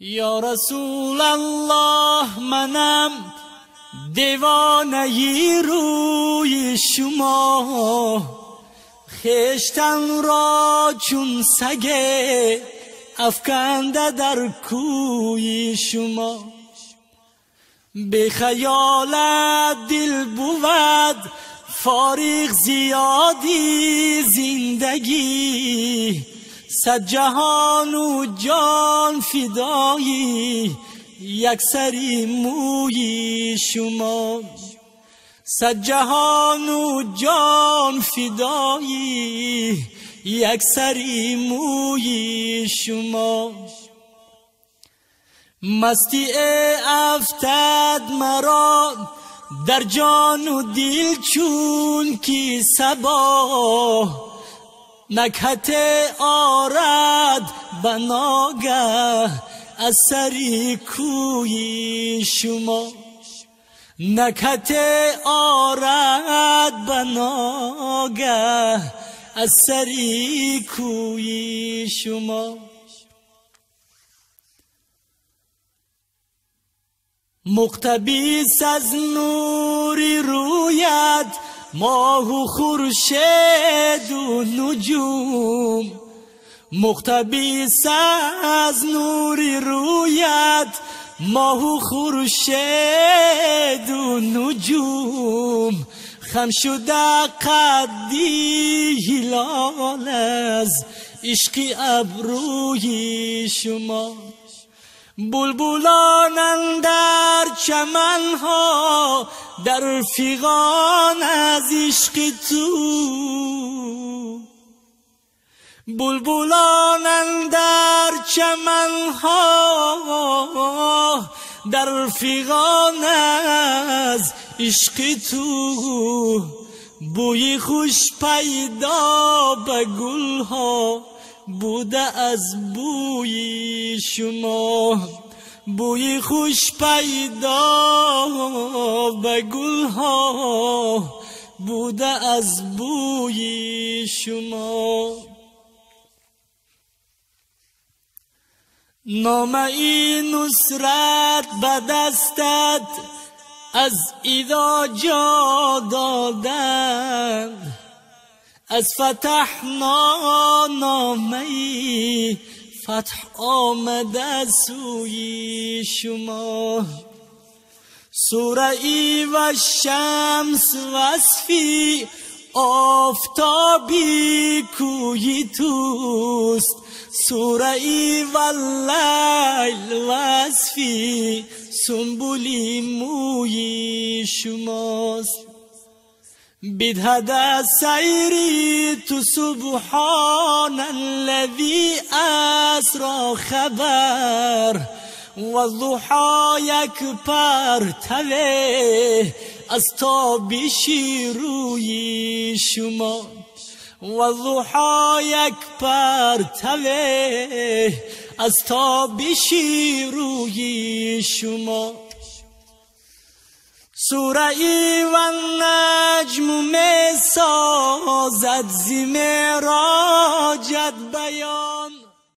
یا رسول الله منم دیوانه روی شما، خشتن را چون سگه افکنده در کوی شما. به خیالت دل بود فارغ زیادی زندگی، صد جهان و جان فدایی یک سری موی شما. صد جهان و جان فدایی یک سری موی شما. مستی افتاد مرا در جان و دل چون کی صبا، نکهت آرد بناگه از سری کوی شما. نکهت آرد بناگه از سری کوی شما. مقتبس از نور رویت ماه و خورشید و نجوم، مقتبس از نور رویت ماه و خورشید و نجوم، خم شده قدی هلال از عشق ابروی شما. بلبلان اندر چمنها در فغان از عشق تو، بلبلان اندر چمنها در فغان از عشق تو، بوی خوش پیدا به گلها بوده از بوی شما. بوی خوش پیدا به گلها بوده از بوی شما. نامه نصرت به دستت از ایدا جا دادند، از فتحنا نامه فتح آمده سوی شما. سوره ای و شمس وصفی آفتابی کوی توست، سوره ای و لیل وصفی سنبولی موی شماست. بدهد سیری تو سبحان الذی اسرا خبر، و ضحا یک پرتوه از تابشی روی شما. و ضحا یک پرتوه از تابشی روی شما. سوره ای و نجم می سازد ز معراجت بیان،